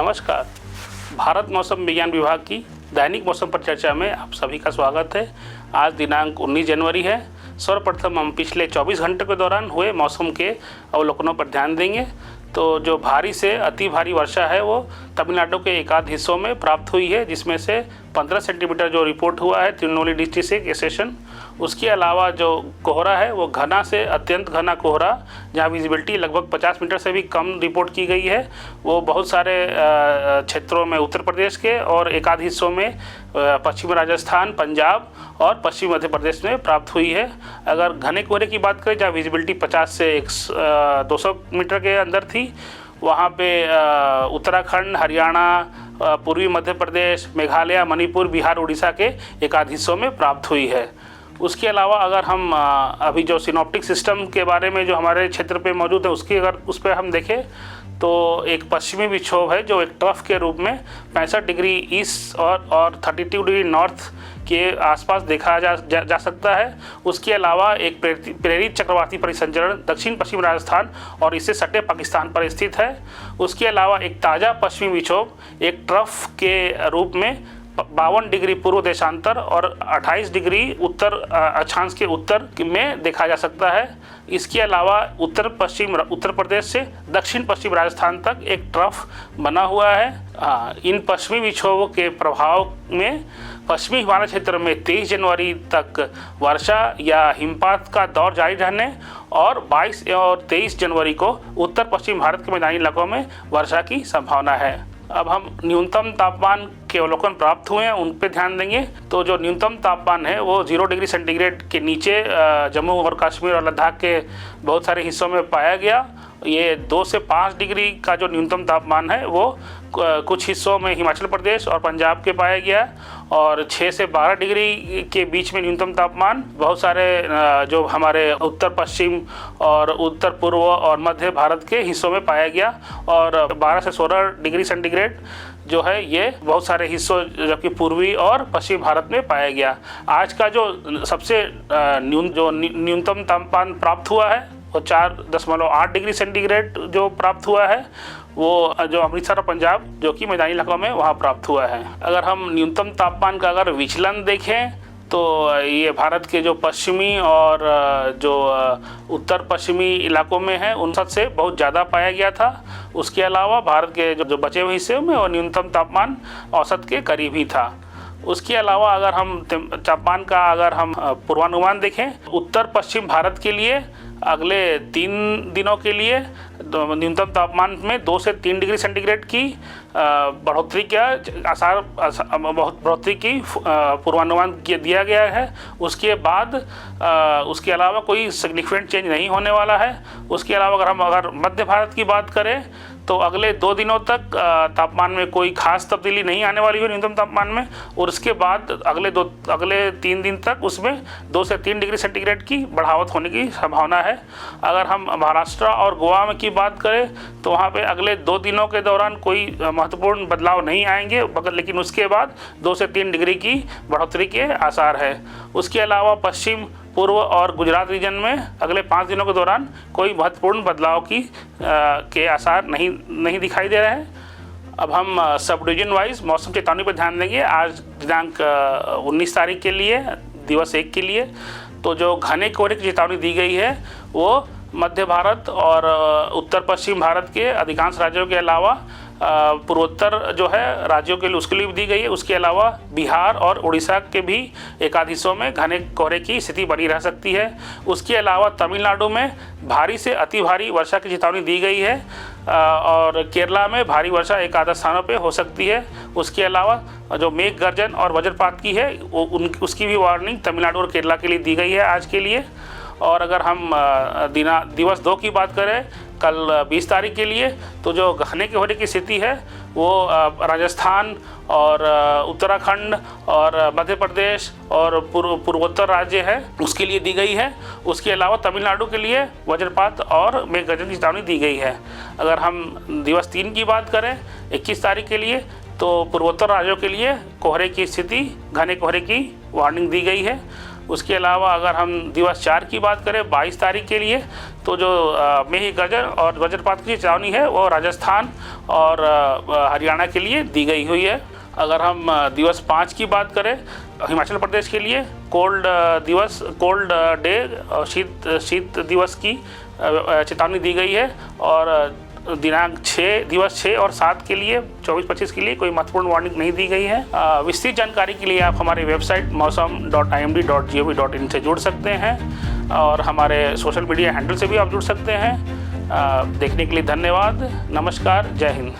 नमस्कार। भारत मौसम विज्ञान विभाग की दैनिक मौसम पर चर्चा में आप सभी का स्वागत है। आज दिनांक 19 जनवरी है। सर्वप्रथम हम पिछले 24 घंटे के दौरान हुए मौसम के अवलोकनों पर ध्यान देंगे। तो जो भारी से अति भारी वर्षा है वो तमिलनाडु के एकाध हिस्सों में प्राप्त हुई है, जिसमें से 15 सेंटीमीटर जो रिपोर्ट हुआ है तिरुनेलवेली डिस्ट्रिक्ट से स्टेशन। उसके अलावा जो कोहरा है वो घना से अत्यंत घना कोहरा, जहाँ विजिबिलिटी लगभग 50 मीटर से भी कम रिपोर्ट की गई है, वो बहुत सारे क्षेत्रों में उत्तर प्रदेश के और एकाध हिस्सों में पश्चिमी राजस्थान, पंजाब और पश्चिमी मध्य प्रदेश में प्राप्त हुई है। अगर घने कोहरे की बात करें, जहाँ विजिबिलिटी 50 से 200 मीटर के अंदर थी, वहाँ पे उत्तराखंड, हरियाणा, पूर्वी मध्य प्रदेश, मेघालय, मणिपुर, बिहार, उड़ीसा के एकाध हिस्सों में प्राप्त हुई है। उसके अलावा अगर हम अभी जो सिनॉप्टिक सिस्टम के बारे में जो हमारे क्षेत्र पे मौजूद है उसकी अगर उस पर हम देखें तो एक पश्चिमी विक्षोभ है जो एक ट्रफ के रूप में 65 डिग्री ईस्ट और 32 डिग्री नॉर्थ के आसपास देखा जा सकता है। उसके अलावा एक प्रेरित चक्रवाती परिसंचरण दक्षिण पश्चिम राजस्थान और इससे सटे पाकिस्तान पर स्थित है। उसके अलावा एक ताज़ा पश्चिमी विक्षोभ एक ट्रफ के रूप में 52 डिग्री पूर्व देशांतर और 28 डिग्री उत्तर अक्षांश के उत्तर में देखा जा सकता है। इसके अलावा उत्तर प्रदेश से दक्षिण पश्चिम राजस्थान तक एक ट्रफ बना हुआ है। इन पश्चिमी विक्षोभों के प्रभाव में पश्चिमी हिमालय क्षेत्र में 23 जनवरी तक वर्षा या हिमपात का दौर जारी रहने और 22 और 23 जनवरी को उत्तर पश्चिम भारत के मैदानी इलाकों में वर्षा की संभावना है। अब हम न्यूनतम तापमान के अवलोकन प्राप्त हुए हैं उन पे ध्यान देंगे। तो जो न्यूनतम तापमान है वो 0 डिग्री सेंटीग्रेड के नीचे जम्मू और कश्मीर और लद्दाख के बहुत सारे हिस्सों में पाया गया। ये 2 से 5 डिग्री का जो न्यूनतम तापमान है वो कुछ हिस्सों में हिमाचल प्रदेश और पंजाब के पाया गया और 6 से 12 डिग्री के बीच में न्यूनतम तापमान बहुत सारे जो हमारे उत्तर पश्चिम और उत्तर पूर्व और मध्य भारत के हिस्सों में पाया गया और 12 से 16 डिग्री सेंटीग्रेड जो है ये बहुत सारे हिस्सों जबकि पूर्वी और पश्चिमी भारत में पाया गया। आज का जो सबसे न्यूनतम तापमान प्राप्त हुआ है वो 4.8 डिग्री सेंटीग्रेड जो प्राप्त हुआ है वो जो अमृतसर और पंजाब जो कि मैदानी इलाकों में वहाँ प्राप्त हुआ है। अगर हम न्यूनतम तापमान का अगर विचलन देखें तो ये भारत के जो पश्चिमी और जो उत्तर पश्चिमी इलाकों में है उन सब से बहुत ज़्यादा पाया गया था। उसके अलावा भारत के जो बचे हुए हिस्से में और न्यूनतम तापमान औसत के करीब ही था। उसके अलावा अगर हम तापमान का अगर हम पूर्वानुमान देखें उत्तर पश्चिम भारत के लिए अगले 3 दिनों के लिए न्यूनतम तापमान में 2 से 3 डिग्री सेंटीग्रेड की बढ़ोतरी का आसार बढ़ोतरी की पूर्वानुमान दिया गया है। उसके बाद उसके अलावा कोई सिग्निफिकेंट चेंज नहीं होने वाला है। उसके अलावा अगर मध्य भारत की बात करें तो अगले 2 दिनों तक तापमान में कोई खास तब्दीली नहीं आने वाली है न्यूनतम तापमान में और उसके बाद अगले 3 दिन तक उसमें 2 से 3 डिग्री सेंटीग्रेड की बढ़ावट होने की संभावना है। अगर हम महाराष्ट्र और गोवा में की बात करें तो वहाँ पे अगले 2 दिनों के दौरान कोई महत्वपूर्ण बदलाव नहीं आएंगे लेकिन उसके बाद 2 से 3 डिग्री की बढ़ोतरी के आसार है। उसके अलावा पश्चिम पूर्व और गुजरात रीजन में अगले 5 दिनों के दौरान कोई महत्वपूर्ण बदलाव के आसार नहीं दिखाई दे रहे हैं। अब हम सब डिवीजन वाइज मौसम चेतावनी पर ध्यान देंगे। आज दिनांक 19 तारीख के लिए दिवस 1 के लिए तो जो घने कोहरे की चेतावनी दी गई है वो मध्य भारत और उत्तर पश्चिम भारत के अधिकांश राज्यों के अलावा पूर्वोत्तर जो है राज्यों के लिए उसके लिए भी दी गई है। उसके अलावा बिहार और उड़ीसा के भी एकाध हिस्सों में घने कोहरे की स्थिति बनी रह सकती है। उसके अलावा तमिलनाडु में भारी से अति भारी वर्षा की चेतावनी दी गई है और केरला में भारी वर्षा एक आधा स्थानों पे हो सकती है। उसके अलावा जो मेघ गर्जन और वज्रपात की है उसकी भी वार्निंग तमिलनाडु और केरला के लिए दी गई है आज के लिए। और अगर हम दिवस 2 की बात करें कल 20 तारीख के लिए तो जो घने कोहरे की स्थिति है वो राजस्थान और उत्तराखंड और मध्य प्रदेश और पूर्वोत्तर राज्य है उसके लिए दी गई है। उसके अलावा तमिलनाडु के लिए वज्रपात और मेघ गर्जन की चेतावनी दी गई है। अगर हम दिवस 3 की बात करें 21 तारीख के लिए तो पूर्वोत्तर राज्यों के लिए कोहरे की स्थिति घने कोहरे की वार्निंग दी गई है। उसके अलावा अगर हम दिवस 4 की बात करें 22 तारीख के लिए, तो जो मेघ गर्जन और वज्रपात की चेतावनी है वो राजस्थान और हरियाणा के लिए दी गई हुई है। अगर हम दिवस 5 की बात करें हिमाचल प्रदेश के लिए कोल्ड डे और शीत दिवस की चेतावनी दी गई है। और दिवस 6 और 7 के लिए 24-25 के लिए कोई महत्वपूर्ण वार्निंग नहीं दी गई है। विस्तृत जानकारी के लिए आप हमारी वेबसाइट mausam.imd.gov.in से जुड़ सकते हैं और हमारे सोशल मीडिया हैंडल से भी आप जुड़ सकते हैं। देखने के लिए धन्यवाद। नमस्कार। जय हिंद।